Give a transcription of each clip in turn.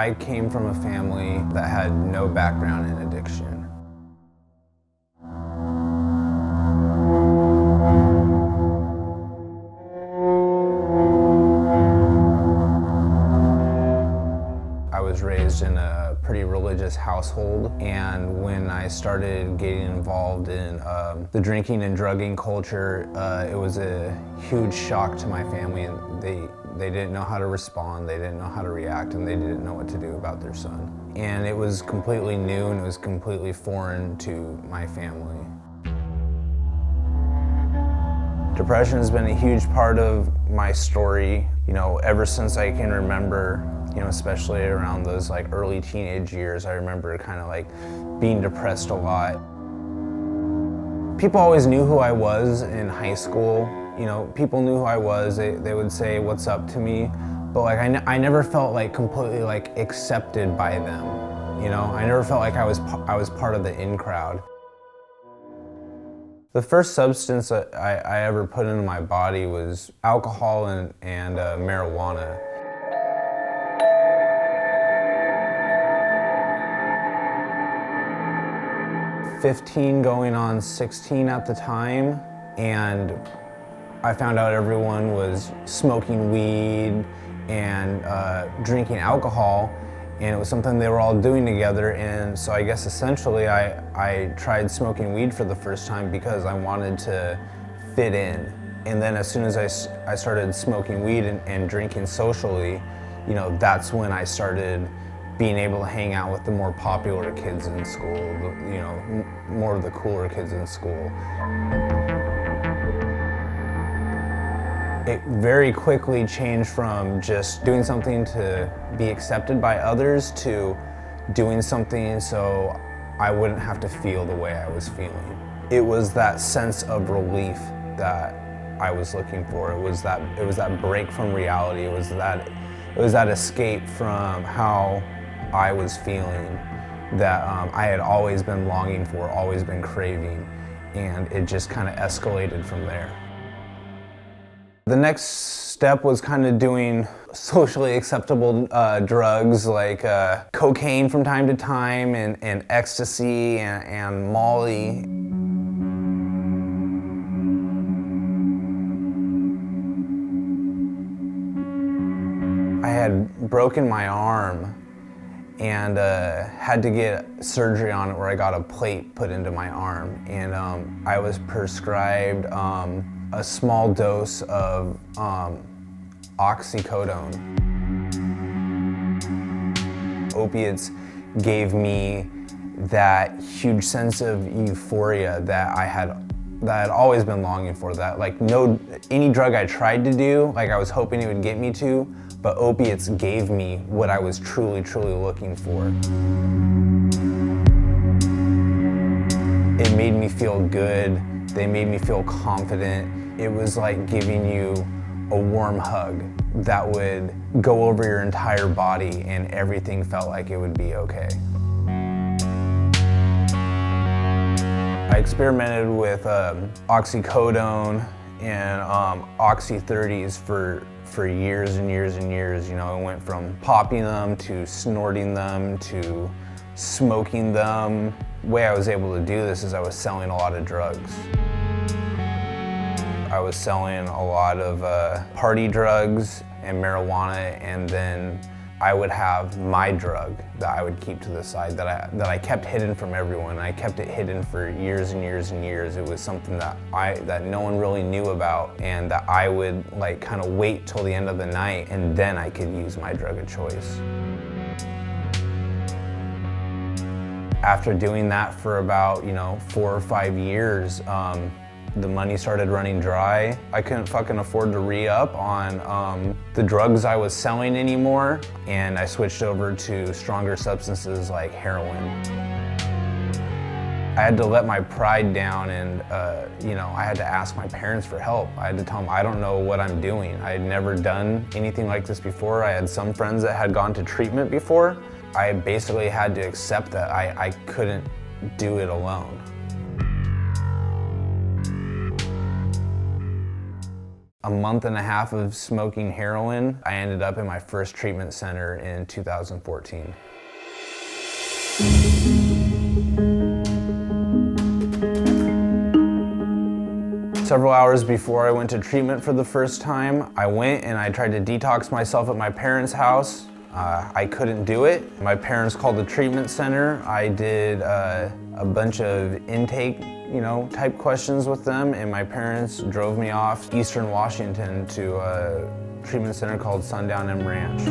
I came from a family that had no background in addiction. I was raised in a pretty religious household, and when I started getting involved in the drinking and drugging culture, it was a huge shock to my family, and they didn't know how to respond, they didn't know how to react, and they didn't know what to do about their son. And it was completely new and it was completely foreign to my family. Depression has been a huge part of my story, ever since I can remember, especially around those early teenage years. I remember kind of being depressed a lot. People always knew who I was in high school. People knew who I was. They would say what's up to me, but I never felt completely accepted by them. I never felt like I was part of the in crowd. The first substance that I ever put into my body was alcohol and marijuana. 15 going on 16 at the time, and I found out everyone was smoking weed and drinking alcohol, and it was something they were all doing together. And so I guess essentially I tried smoking weed for the first time because I wanted to fit in. And then as soon as I started smoking weed and drinking socially, that's when I started being able to hang out with the more popular kids in school, more of the cooler kids in school. It very quickly changed from just doing something to be accepted by others to doing something so I wouldn't have to feel the way I was feeling. It was that sense of relief that I was looking for. It was that break from reality. It was that escape from how I was feeling that I had always been longing for, always been craving, and it just kind of escalated from there. The next step was kind of doing socially acceptable drugs like cocaine from time to time and ecstasy and Molly. I had broken my arm and had to get surgery on it where I got a plate put into my arm. And I was prescribed a small dose of oxycodone. Opiates gave me that huge sense of euphoria that I had always been longing for. That any drug I tried to do, I was hoping it would get me to, but opiates gave me what I was truly, truly looking for. It made me feel good. They made me feel confident. It was like giving you a warm hug that would go over your entire body and everything felt like it would be okay. I experimented with oxycodone and oxy-30s for years and years and years. I went from popping them to snorting them to smoking them. The way I was able to do this is I was selling a lot of drugs. I was selling a lot of party drugs and marijuana, and then I would have my drug that I would keep to the side that I kept hidden from everyone. I kept it hidden for years and years and years. It was something that no one really knew about, and that I would kind of wait till the end of the night, and then I could use my drug of choice. After doing that for about 4 or 5 years, the money started running dry. I couldn't fucking afford to re-up on the drugs I was selling anymore, and I switched over to stronger substances like heroin. I had to let my pride down, and I had to ask my parents for help. I had to tell them I don't know what I'm doing. I had never done anything like this before. I had some friends that had gone to treatment before. I basically had to accept that I couldn't do it alone. a month and a half of smoking heroin, I ended up in my first treatment center in 2014. Several hours before I went to treatment for the first time, I went and I tried to detox myself at my parents' house. I couldn't do it. My parents called the treatment center. I did a bunch of intake, type questions with them, and my parents drove me off Eastern Washington to a treatment center called Sundown M Ranch.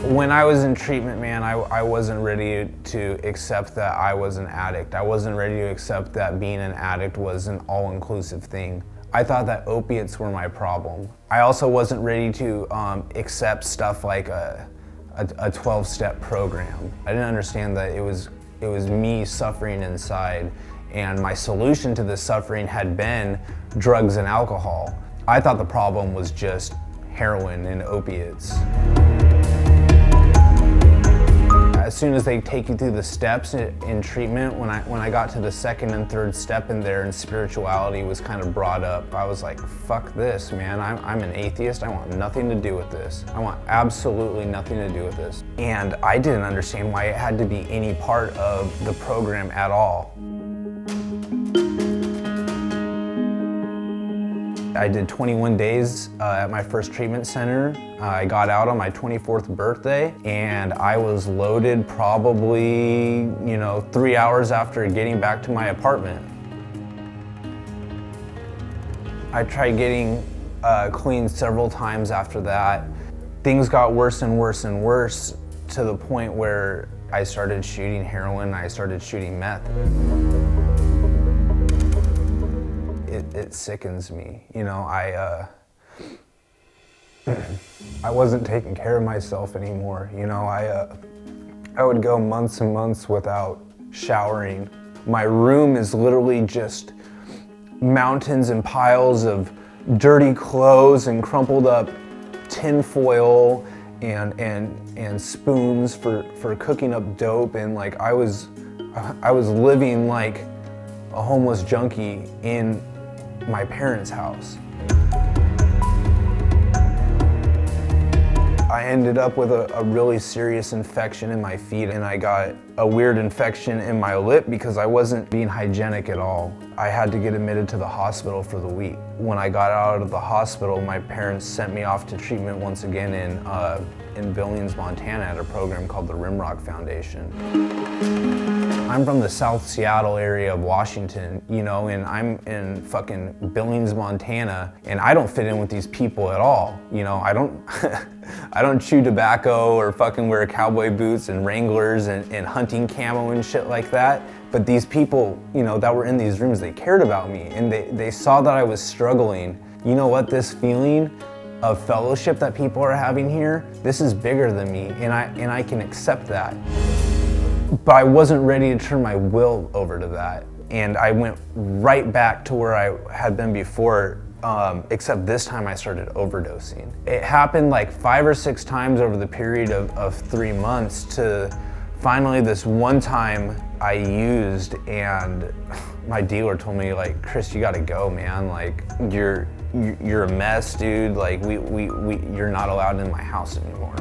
When I was in treatment, man, I wasn't ready to accept that I was an addict. I wasn't ready to accept that being an addict was an all-inclusive thing. I thought that opiates were my problem. I also wasn't ready to accept stuff like a 12-step program. I didn't understand that it was me suffering inside, and my solution to this suffering had been drugs and alcohol. I thought the problem was just heroin and opiates. As soon as they take you through the steps in treatment, when I got to the second and third step in there and spirituality was kind of brought up, I was like, fuck this, man. I'm an atheist. I want nothing to do with this. I want absolutely nothing to do with this. And I didn't understand why it had to be any part of the program at all. I did 21 days at my first treatment center. I got out on my 24th birthday, and I was loaded probably, 3 hours after getting back to my apartment. I tried getting clean several times after that. Things got worse and worse and worse to the point where I started shooting heroin, I started shooting meth. It sickens me. I wasn't taking care of myself anymore. I would go months and months without showering. My room is literally just mountains and piles of dirty clothes and crumpled up tin foil and spoons for cooking up dope, and like I was living like a homeless junkie in my parents' house. I ended up with a really serious infection in my feet, and I got a weird infection in my lip because I wasn't being hygienic at all. I had to get admitted to the hospital for the week. When I got out of the hospital, my parents sent me off to treatment once again in Billings, Montana at a program called the Rimrock Foundation. I'm from the South Seattle area of Washington, and I'm in fucking Billings, Montana, and I don't fit in with these people at all. I don't I don't chew tobacco or fucking wear cowboy boots and Wranglers and hunting camo and shit like that. But these people, that were in these rooms, they cared about me, and they saw that I was struggling. You know what, this feeling of fellowship that people are having here, this is bigger than me, and I can accept that. But I wasn't ready to turn my will over to that. And I went right back to where I had been before, except this time I started overdosing. It happened like 5 or 6 times over the period of 3 months to finally this one time I used, and my dealer told me, like, Chris, you gotta go, man. Like, you're a mess, dude. Like, you're not allowed in my house anymore.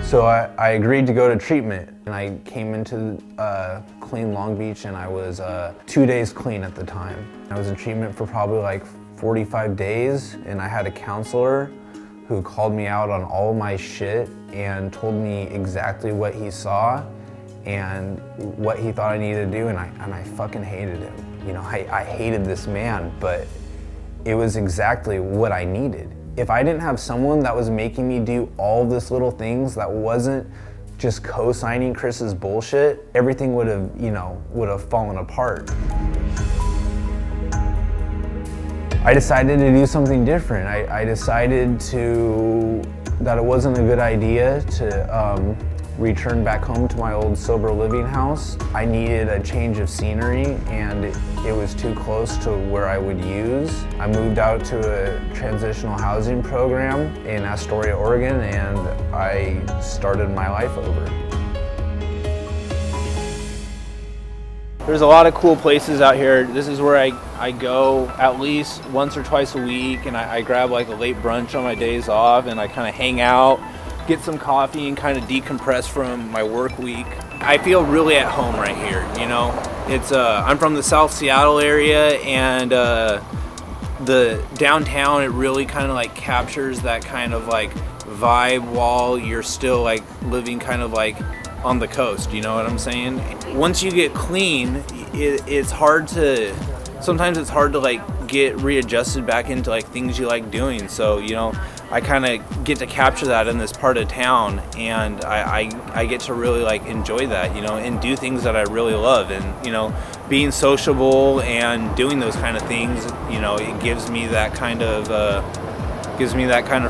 So I agreed to go to treatment, and I came into Klean, Long Beach, and I was 2 days clean at the time. I was in treatment for probably like 45 days, and I had a counselor who called me out on all my shit and told me exactly what he saw and what he thought I needed to do, and I fucking hated him. I hated this man, but it was exactly what I needed. If I didn't have someone that was making me do all this little things that wasn't just co-signing Chris's bullshit, everything would have fallen apart. I decided to do something different. I decided that it wasn't a good idea to return back home to my old sober living house. I needed a change of scenery, and it was too close to where I would use. I moved out to a transitional housing program in Astoria, Oregon, and I started my life over. There's a lot of cool places out here. This is where I go at least once or twice a week, and I grab like a late brunch on my days off, and I kind of hang out, get some coffee, and kind of decompress from my work week. I feel really at home right here, you know? It's I'm from the South Seattle area, and the downtown, it really kind of like captures that kind of like vibe while you're still like living kind of like on the coast, you know what I'm saying? Once you get clean, it's hard to, sometimes it's hard to like get readjusted back into like things you like doing. So, you know, I kind of get to capture that in this part of town, and I get to really like enjoy that, you know, and do things that I really love. And, you know, being sociable and doing those kind of things, you know, it gives me that kind of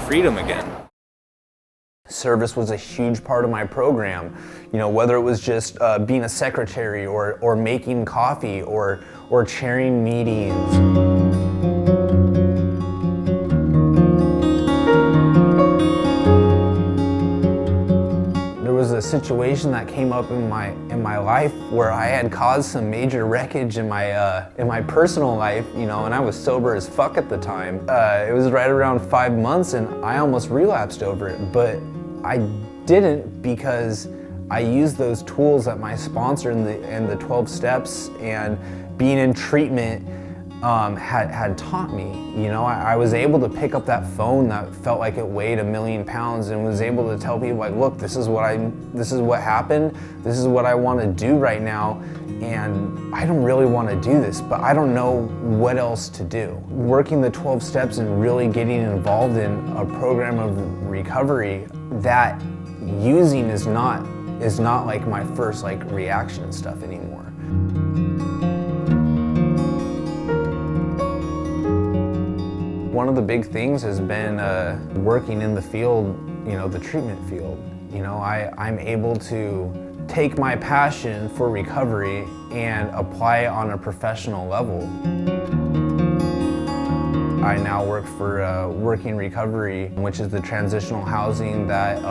freedom again. Service was a huge part of my program, you know, whether it was just being a secretary or making coffee or chairing meetings. There was a situation that came up in my life where I had caused some major wreckage in my personal life, you know, and I was sober as fuck at the time. It was right around 5 months, and I almost relapsed over it, but I didn't, because I used those tools that my sponsor and the 12 steps and being in treatment had taught me. You know, I was able to pick up that phone that felt like it weighed 1,000,000 pounds, and was able to tell people like, look, this is what happened, this is what I want to do right now, and I don't really want to do this, but I don't know what else to do. Working the 12 steps and really getting involved in a program of recovery, that using is not like my first like reaction and stuff anymore. One of the big things has been working in the field, you know, the treatment field. You know, I'm able to take my passion for recovery and apply it on a professional level. I now work for Working Recovery, which is the transitional housing that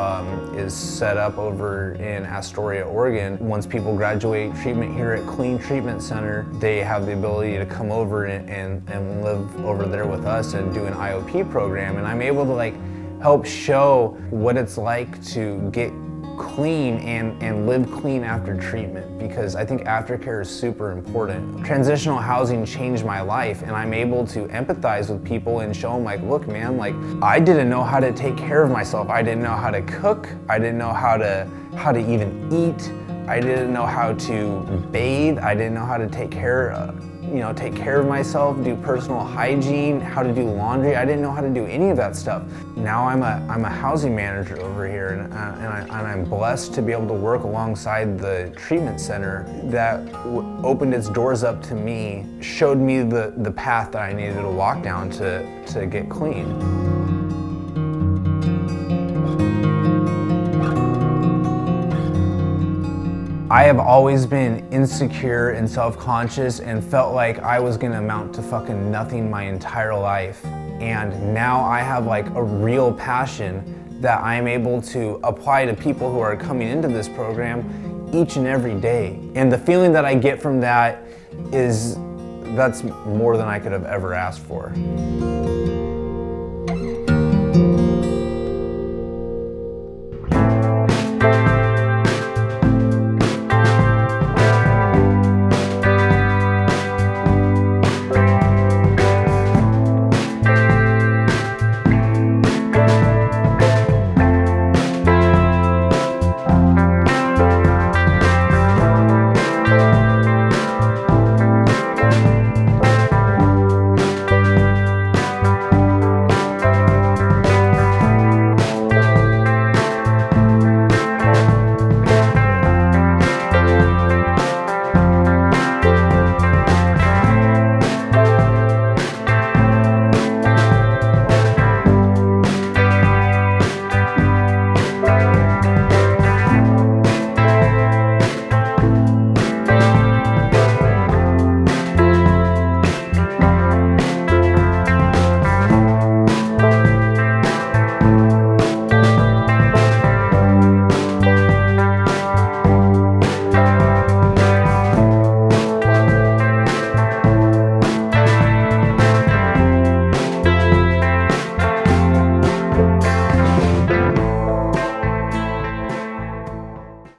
is set up over in Astoria, Oregon. Once people graduate treatment here at Klean Treatment Center, they have the ability to come over and live over there with us and do an IOP program. And I'm able to like help show what it's like to get clean and live clean after treatment, because I think aftercare is super important. Transitional housing changed my life, and I'm able to empathize with people and show them like, look man, like I didn't know how to take care of myself. I didn't know how to cook. I didn't know how to even eat. I didn't know how to bathe. I didn't know how to take care of myself, do personal hygiene, how to do laundry. I didn't know how to do any of that stuff. Now I'm a housing manager over here, and I'm blessed to be able to work alongside the treatment center that opened its doors up to me, showed me the path that I needed to walk down to get clean. I have always been insecure and self-conscious and felt like I was gonna amount to fucking nothing my entire life. And now I have like a real passion that I'm able to apply to people who are coming into this program each and every day. And the feeling that I get from that that's more than I could have ever asked for.